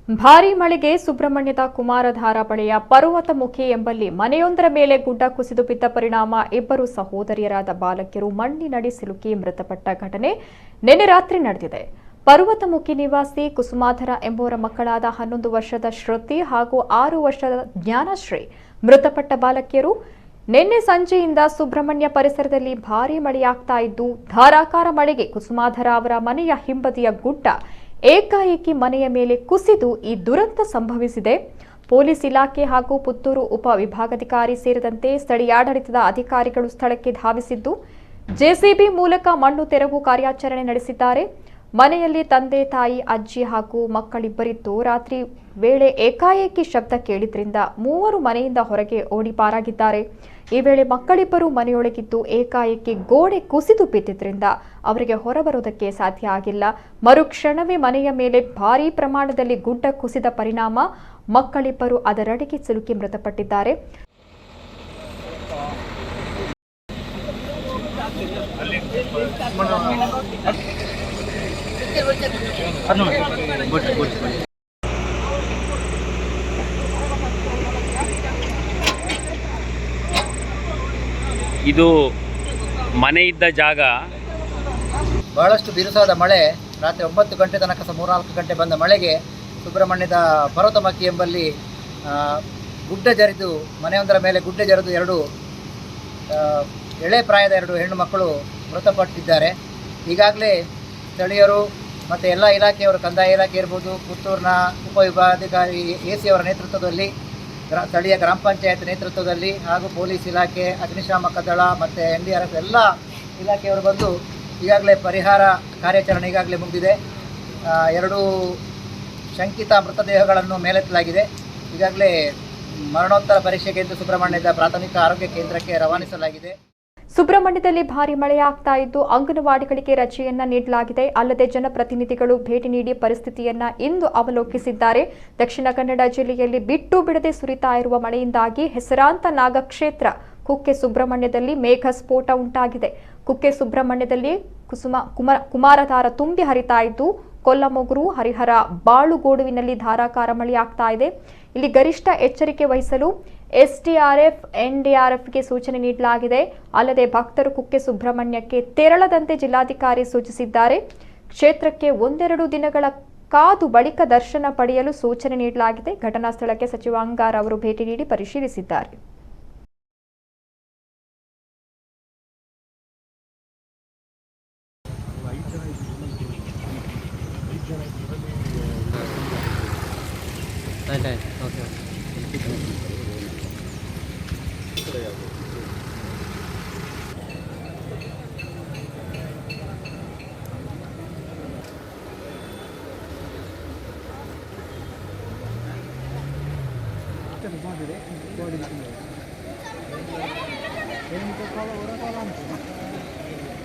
ಭಾರೀ ಮಳೆಗೆ ಸುಬ್ರಹ್ಮಣ್ಯದ ಕುಮಾರಧಾರ ಬಳಿಯ ಪರ್ವತಮುಖಿ ಎಂಬಲ್ಲಿ ಮನೆಯೊಂದರ ಮೇಲೆ ಗುಡ್ಡ ಕುಸಿದು ಬಿದ್ದ ಪರಿಣಾಮ ಇಬ್ಬರು ಸಹೋದರಿಯರಾದ ಬಾಲಕಿಯರು ಮಣ್ಣಿನಡಿ ಸಿಲುಕಿ ಮೃತಪಟ್ಟ ಘಟನೆ ನಿನ್ನೆ ರಾತ್ರಿ ನಡೆದಿದೆ. ಪರ್ವತಮುಖಿ ನಿವಾಸಿ ಕುಸುಮಾಧರ ಎಂಬುವರ ಮಕ್ಕಳಾದ 11 ವರ್ಷದ ಶ್ರುತಿ ಹಾಗೂ 6 ವರ್ಷದ ಜ್ಞಾನಶ್ರೀ ಮೃತಪಟ್ಟ ಬಾಲಕಿಯರು. ನಿನ್ನೆ ಸಂಜೆಯಿಂದ ಸುಬ್ರಹ್ಮಣ್ಯ ಪರಿಸರದಲ್ಲಿ ಭಾರೀ ಮಳೆಯಾಗ್ತಾ ಇದ್ದು, ಧಾರಾಕಾರ ಮಳೆಗೆ ಕುಸುಮಾಧರ ಅವರ ಮನೆಯ ಹಿಂಬದಿಯ ಗುಡ್ಡ ಏಕಾಏಕಿ ಮನೆಯ ಮೇಲೆ ಕುಸಿದು ಈ ದುರಂತ ಸಂಭವಿಸಿದೆ. ಪೊಲೀಸ್ ಇಲಾಖೆ ಹಾಗೂ ಪುತ್ತೂರು ಉಪ ವಿಭಾಗಾಧಿಕಾರಿ ಸೇರಿದಂತೆ ಸ್ಥಳೀಯಾಡಳಿತದ ಅಧಿಕಾರಿಗಳು ಸ್ಥಳಕ್ಕೆ ಧಾವಿಸಿದ್ದು ಜೆಸಿಬಿ ಮೂಲಕ ಮಣ್ಣು ತೆರವು ಕಾರ್ಯಾಚರಣೆ ನಡೆಸಿದ್ದಾರೆ. ಮನೆಯಲ್ಲಿ ತಂದೆ, ತಾಯಿ, ಅಜ್ಜಿ ಹಾಗೂ ಮಕ್ಕಳಿಬ್ಬರಿದ್ದು ರಾತ್ರಿ ವೇಳೆ ಏಕಾಏಕಿ ಶಬ್ದ ಕೇಳಿದ್ರಿಂದ ಮೂವರು ಮನೆಯಿಂದ ಹೊರಗೆ ಓಡಿ ಪಾರಾಗಿದ್ದಾರೆ. ಈ ವೇಳೆ ಮಕ್ಕಳಿಬ್ಬರು ಮನೆಯೊಳಗಿದ್ದು ಏಕಾಏಕಿ ಗೋಡೆ ಕುಸಿದು ಬಿದ್ದಿದ್ರಿಂದ ಅವರಿಗೆ ಹೊರಬರುವುದಕ್ಕೆ ಸಾಧ್ಯ ಆಗಿಲ್ಲ. ಮರುಕ್ಷಣವೇ ಮನೆಯ ಮೇಲೆ ಭಾರೀ ಪ್ರಮಾಣದಲ್ಲಿ ಗುಡ್ಡ ಕುಸಿದ ಪರಿಣಾಮ ಮಕ್ಕಳಿಬ್ಬರು ಅದರಡಿಗೆ ಸಿಲುಕಿ ಮೃತಪಟ್ಟಿದ್ದಾರೆ. ಇದು ಮನೆ ಇದ್ದ ಜಾಗ. ಬಹಳಷ್ಟು ಬಿರುಸಾದ ಮಳೆ, ರಾತ್ರಿ 9 ಗಂಟೆ ತನಕ 3-4 ಗಂಟೆ ಬಂದ ಮಳೆಗೆ ಸುಬ್ರಹ್ಮಣ್ಯದ ಪರ್ವತಮುಖಿ ಎಂಬಲ್ಲಿ ಗುಡ್ಡ ಜರಿದು ಮನೆಯೊಂದರ ಮೇಲೆ ಗುಡ್ಡ ಜರಿದು ಎರಡು ಎಳೆ ಪ್ರಾಯದ 2 ಹೆಣ್ಣು ಮಕ್ಕಳು ಮೃತಪಟ್ಟಿದ್ದಾರೆ. ಈಗಾಗಲೇ ಸ್ಥಳೀಯರು ಮತ್ತು ಎಲ್ಲ ಇಲಾಖೆಯವರು, ಕಂದಾಯ ಇಲಾಖೆ ಇರ್ಬೋದು, ಪುತ್ತೂರಿನ ಉಪವಿಭಾಗಾಧಿಕಾರಿ AC ಅವರ ನೇತೃತ್ವದಲ್ಲಿ, ಸ್ಥಳೀಯ ಗ್ರಾಮ ಪಂಚಾಯತ್ ನೇತೃತ್ವದಲ್ಲಿ ಹಾಗೂ ಪೊಲೀಸ್ ಇಲಾಖೆ, ಅಗ್ನಿಶಾಮಕ ದಳ ಮತ್ತು NDRF ಎಲ್ಲ ಇಲಾಖೆಯವರು ಬಂದು ಈಗಾಗಲೇ ಪರಿಹಾರ ಕಾರ್ಯಾಚರಣೆ ಈಗಾಗಲೇ ಮುಗಿದಿದೆ. 2 ಶಂಕಿತ ಮೃತದೇಹಗಳನ್ನು ಮೇಲೆತ್ತಲಾಗಿದೆ. ಈಗಾಗಲೇ ಮರಣೋತ್ತರ ಪರೀಕ್ಷೆಗೆ ಎಂದು ಸುಬ್ರಹ್ಮಣ್ಯದ ಪ್ರಾಥಮಿಕ ಆರೋಗ್ಯ ಕೇಂದ್ರಕ್ಕೆ ರವಾನಿಸಲಾಗಿದೆ. ಸುಬ್ರಹ್ಮಣ್ಯದಲ್ಲಿ ಭಾರೀ ಮಳೆಯಾಗ್ತಾ ಇದ್ದು ಅಂಗನವಾಡಿಗಳಿಗೆ ರಜೆಯನ್ನ ನೀಡಲಾಗಿದೆ. ಅಲ್ಲದೆ ಜನಪ್ರತಿನಿಧಿಗಳು ಭೇಟಿ ನೀಡಿ ಪರಿಸ್ಥಿತಿಯನ್ನ ಇಂದು ಅವಲೋಕಿಸಿದ್ದಾರೆ. ದಕ್ಷಿಣ ಕನ್ನಡ ಜಿಲ್ಲೆಯಲ್ಲಿ ಬಿಟ್ಟು ಬಿಡದೆ ಸುರಿತಾ ಇರುವ ಮಳೆಯಿಂದಾಗಿ ಹೆಸರಾಂತ ನಾಗಕ್ಷೇತ್ರ ಕುಕ್ಕೆ ಸುಬ್ರಹ್ಮಣ್ಯದಲ್ಲಿ ಮೇಘ ಸ್ಫೋಟ ಉಂಟಾಗಿದೆ. ಕುಕ್ಕೆ ಸುಬ್ರಹ್ಮಣ್ಯದಲ್ಲಿ ಕುಮಾರಧಾರ ತುಂಬಿ ಹರಿತಾ ಇದ್ದು ಕೊಲ್ಲಮೊಗರು, ಹರಿಹರ, ಬಾಳುಗೋಡುವಿನಲ್ಲಿ ಧಾರಾಕಾರ ಮಳೆಯಾಗ್ತಾ ಇದೆ. ಇಲ್ಲಿ ಗರಿಷ್ಠ ಎಚ್ಚರಿಕೆ ವಹಿಸಲು SDRF, NDRFಗೆ ಸೂಚನೆ ನೀಡಲಾಗಿದೆ. ಅಲ್ಲದೆ ಭಕ್ತರು ಕುಕ್ಕೆ ಸುಬ್ರಹ್ಮಣ್ಯಕ್ಕೆ ತೆರಳದಂತೆ ಜಿಲ್ಲಾಧಿಕಾರಿ ಸೂಚಿಸಿದ್ದಾರೆ. ಕ್ಷೇತ್ರಕ್ಕೆ 1-2 ದಿನಗಳ ಕಾದು ಬಳಿಕ ದರ್ಶನ ಪಡೆಯಲು ಸೂಚನೆ ನೀಡಲಾಗಿದೆ. ಘಟನಾ ಸ್ಥಳಕ್ಕೆ ಸಚಿವ ಅಂಗಾರ್ ಅವರು ಭೇಟಿ ನೀಡಿ ಪರಿಶೀಲಿಸಿದ್ದಾರೆ. Benim de kala oraya kalan.